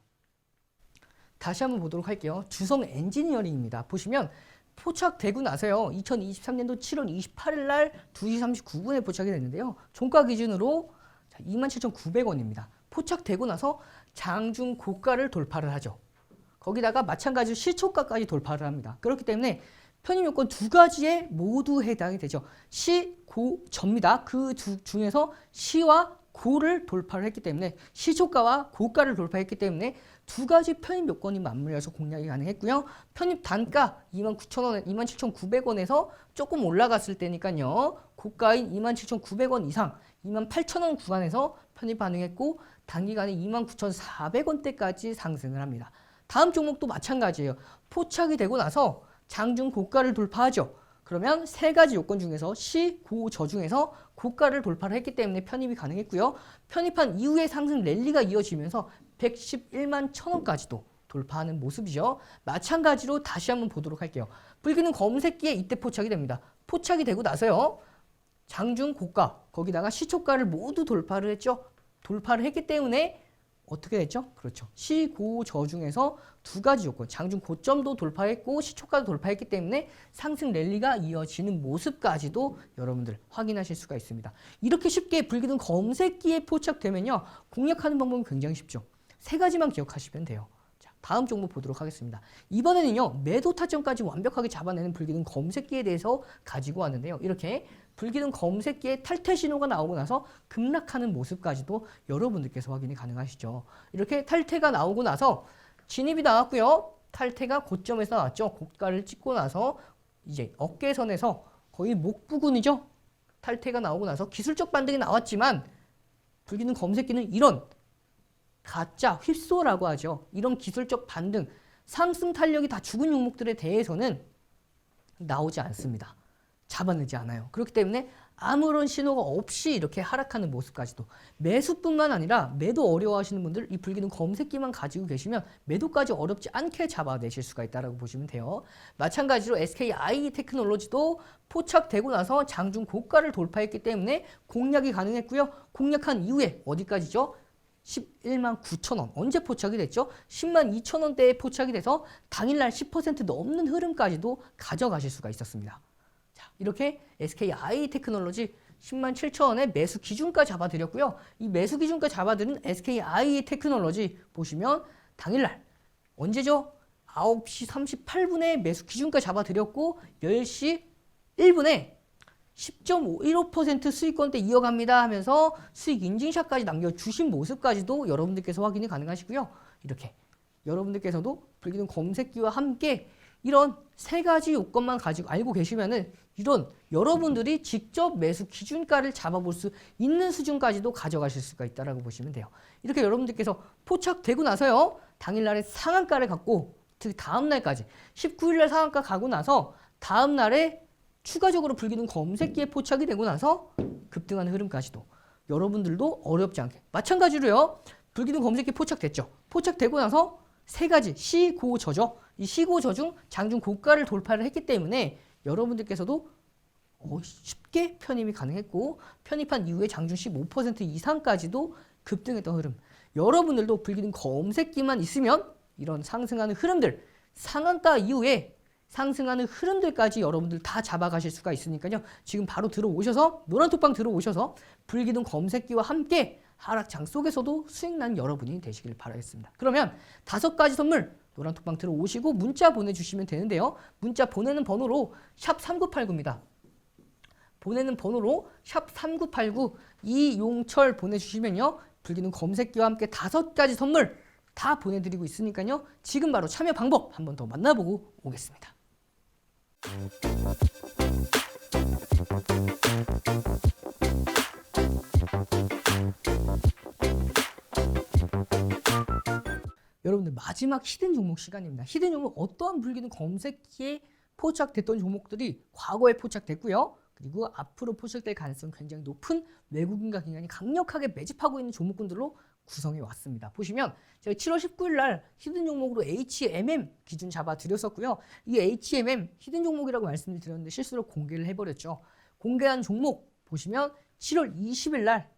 Speaker 1: 다시 한번 보도록 할게요. 주성 엔지니어링입니다. 보시면 포착되고 나서요. 2023년도 7월 28일 날 2시 39분에 포착이 됐는데요. 종가 기준으로 27,900원입니다. 포착되고 나서 장중 고가를 돌파를 하죠. 거기다가 마찬가지로 시초가까지 돌파를 합니다. 그렇기 때문에 편입 요건 2가지에 모두 해당이 되죠. 시, 고, 저입니다. 그 중에서 시와 고를 돌파를 했기 때문에 시초가와 고가를 돌파했기 때문에 2가지 편입 요건이 맞물려서 공략이 가능했고요. 편입 단가 29,000원, 27,900원에서 조금 올라갔을 때니까요. 고가인 27,900원 이상 28,000원 구간에서 편입 가능했고 단기간에 29,400원대까지 상승을 합니다. 다음 종목도 마찬가지예요. 포착이 되고 나서 장중 고가를 돌파하죠. 그러면 3가지 요건 중에서 시, 고, 저 중에서 고가를 돌파를 했기 때문에 편입이 가능했고요. 편입한 이후에 상승 랠리가 이어지면서 111만 1,000원까지도 돌파하는 모습이죠. 마찬가지로 다시 한번 보도록 할게요. 불기둥 검색기에 이때 포착이 됩니다. 포착이 되고 나서요. 장중 고가, 거기다가 시초가를 모두 돌파를 했죠. 돌파를 했기 때문에 어떻게 됐죠? 그렇죠. 시, 고, 저 중에서 2가지 요건, 장중 고점도 돌파했고 시초가도 돌파했기 때문에 상승 랠리가 이어지는 모습까지도 여러분들 확인하실 수가 있습니다. 이렇게 쉽게 불기둥 검색기에 포착되면요. 공략하는 방법은 굉장히 쉽죠. 3가지만 기억하시면 돼요. 자, 다음 종목 보도록 하겠습니다. 이번에는요. 매도 타점까지 완벽하게 잡아내는 불기둥 검색기에 대해서 가지고 왔는데요. 이렇게 불기둥 검색기에 탈퇴 신호가 나오고 나서 급락하는 모습까지도 여러분들께서 확인이 가능하시죠. 이렇게 탈퇴가 나오고 나서 진입이 나왔고요. 탈퇴가 고점에서 나왔죠. 고가를 찍고 나서 이제 어깨선에서 거의 목 부근이죠. 탈퇴가 나오고 나서 기술적 반등이 나왔지만 불기둥 검색기는 이런 가짜 휩소라고 하죠. 이런 기술적 반등, 상승 탄력이 다 죽은 종목들에 대해서는 나오지 않습니다. 잡아내지 않아요. 그렇기 때문에 아무런 신호가 없이 이렇게 하락하는 모습까지도 매수뿐만 아니라 매도 어려워하시는 분들 이 불기둥 검색기만 가지고 계시면 매도까지 어렵지 않게 잡아내실 수가 있다고 보시면 돼요. 마찬가지로 SKI 테크놀로지도 포착되고 나서 장중 고가를 돌파했기 때문에 공략이 가능했고요. 공략한 이후에 어디까지죠? 11만 9천원. 언제 포착이 됐죠? 10만 2천원대에 포착이 돼서 당일날 10% 넘는 흐름까지도 가져가실 수가 있었습니다. 자, 이렇게 SKI 테크놀로지 10만 7천원에 매수 기준가 잡아드렸고요. 이 매수 기준가 잡아드린 SKI 테크놀로지 보시면 당일날 언제죠? 9시 38분에 매수 기준가 잡아드렸고 10시 1분에 10.15% 수익권대 이어갑니다 하면서 수익 인증샷까지 남겨주신 모습까지도 여러분들께서 확인이 가능하시고요. 이렇게 여러분들께서도 불기둥 검색기와 함께 이런 3가지 요건만 가지고 알고 계시면은 이런 여러분들이 직접 매수 기준가를 잡아볼 수 있는 수준까지도 가져가실 수가 있다고 보시면 돼요. 이렇게 여러분들께서 포착되고 나서요. 당일날에 상한가를 갖고 특히 다음날까지 19일날 상한가 가고 나서 다음날에 추가적으로 불기둥 검색기에 포착이 되고 나서 급등하는 흐름까지도 여러분들도 어렵지 않게 마찬가지로요. 불기둥 검색기 포착됐죠. 포착되고 나서 3가지 시, 고, 저죠. 이 시, 고, 저 중 장중 고가를 돌파를 했기 때문에 여러분들께서도 쉽게 편입이 가능했고 편입한 이후에 장중 15% 이상까지도 급등했던 흐름. 여러분들도 불기둥 검색기만 있으면 이런 상승하는 흐름들, 상한가 이후에 상승하는 흐름들까지 여러분들 다 잡아가실 수가 있으니까요. 지금 바로 들어오셔서 노란톡방 들어오셔서 불기둥 검색기와 함께 하락장 속에서도 수익 난 여러분이 되시길 바라겠습니다. 그러면 5가지 선물 노란톡방 들어오시고 문자 보내주시면 되는데요. 문자 보내는 번호로 샵 3989입니다. 보내는 번호로 샵 3989 이용철 보내주시면요. 불기둥 검색기와 함께 5가지 선물 다 보내드리고 있으니까요. 지금 바로 참여 방법 한 번 더 만나보고 오겠습니다. 여러분들 마지막 히든 종목 시간입니다. 히든 종목 어떠한 불기둥 검색기에 포착됐던 종목들이 과거에 포착됐고요. 그리고 앞으로 포착될 가능성이 굉장히 높은 외국인과 기관이 강력하게 매집하고 있는 종목군들로 구성해 왔습니다. 보시면 제가 7월 19일 날 히든 종목으로 HMM 기준 잡아 드렸었고요. 이 HMM 히든 종목이라고 말씀을 드렸는데 실수로 공개를 해버렸죠. 공개한 종목 보시면 7월 20일 날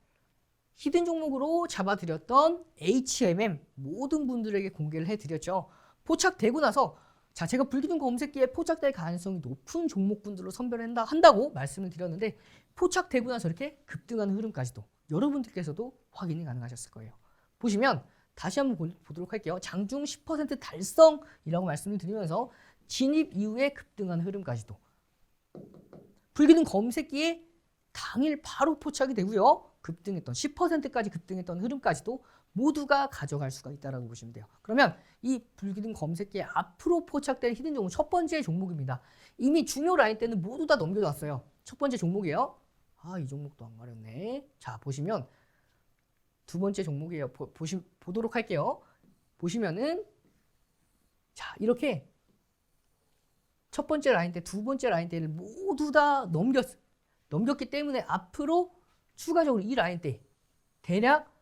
Speaker 1: 히든 종목으로 잡아드렸던 HMM 모든 분들에게 공개를 해드렸죠. 포착되고 나서 자, 제가 불기둥 검색기에 포착될 가능성이 높은 종목군들로 선별한다고 말씀을 드렸는데 포착되고 나서 이렇게 급등하는 흐름까지도 여러분들께서도 확인이 가능하셨을 거예요. 보시면 다시 한번 보도록 할게요. 장중 10% 달성이라고 말씀을 드리면서 진입 이후에 급등하는 흐름까지도 불기둥 검색기에 당일 바로 포착이 되고요. 급등했던 10%까지 급등했던 흐름까지도 모두가 가져갈 수가 있다고 보시면 돼요. 그러면 이 불기둥 검색기에 앞으로 포착될 히든 종목 첫 번째 종목입니다. 이미 중요 라인 때는 모두 다 넘겨놨어요. 첫 번째 종목이에요. 이 종목도 안 가렸네. 자, 보시면 두 번째 종목이에요. 보도록 할게요. 보시면은 자, 이렇게 첫 번째 라인 때, 두 번째 라인 때를 모두 다 넘겼기 때문에 앞으로 추가적으로 이 라인 때 대략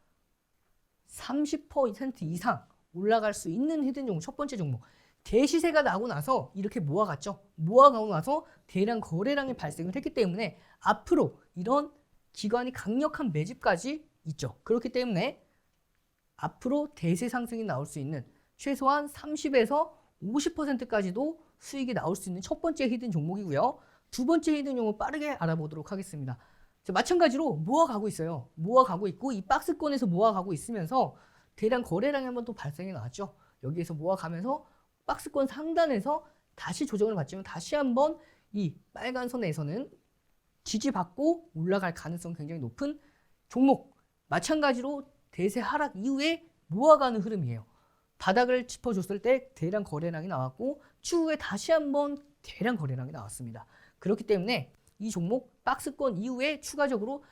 Speaker 1: 30% 이상 올라갈 수 있는 히든 종목 첫 번째 종목. 대시세가 나고 나서 이렇게 모아갔죠. 모아가고 나서 대량 거래량이 발생을 했기 때문에 앞으로 이런 기관이 강력한 매집까지 있죠. 그렇기 때문에 앞으로 대세 상승이 나올 수 있는 최소한 30에서 50%까지도 수익이 나올 수 있는 첫 번째 히든 종목이고요. 두 번째 히든 종목 빠르게 알아보도록 하겠습니다. 마찬가지로 모아가고 있어요. 모아가고 있고 이 박스권에서 모아가고 있으면서 대량 거래량이 한번 또 발생해 나왔죠. 여기에서 모아가면서 박스권 상단에서 다시 조정을 받지만 다시 한번 이 빨간 선에서는 지지받고 올라갈 가능성이 굉장히 높은 종목. 마찬가지로 대세 하락 이후에 모아가는 흐름이에요. 바닥을 짚어줬을 때 대량 거래량이 나왔고 추후에 다시 한번 대량 거래량이 나왔습니다. 그렇기 때문에 이 종목 박스권 이후에 추가적으로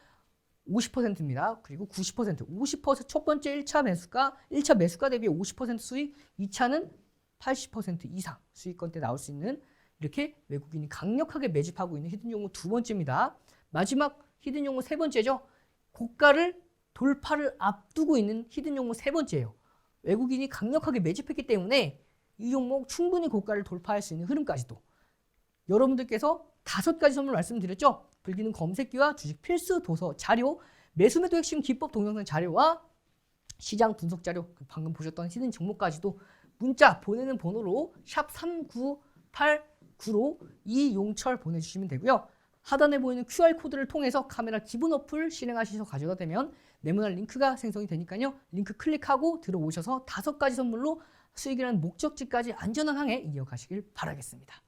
Speaker 1: 50%입니다. 그리고 90%, 50% 첫 번째 1차 매수가 대비 50% 수익, 2차는 80% 이상 수익권대 나올 수 있는 이렇게 외국인이 강력하게 매집하고 있는 히든 종목 두 번째입니다. 마지막 히든 종목 세 번째죠. 고가를 돌파를 앞두고 있는 히든 종목 세 번째예요. 외국인이 강력하게 매집했기 때문에 이 종목 충분히 고가를 돌파할 수 있는 흐름까지도 여러분들께서 5가지 선물 말씀드렸죠. 불기둥 검색기와 주식 필수 도서 자료, 매수 매도 핵심 기법 동영상 자료와 시장 분석 자료, 방금 보셨던 히든 종목까지도 문자 보내는 번호로 샵 3989로 이용철 보내주시면 되고요. 하단에 보이는 QR코드를 통해서 카메라 기본 어플 실행하셔서 가져다 대면 네모난 링크가 생성이 되니까요. 링크 클릭하고 들어오셔서 5가지 선물로 수익이라는 목적지까지 안전한 항해 이어가시길 바라겠습니다.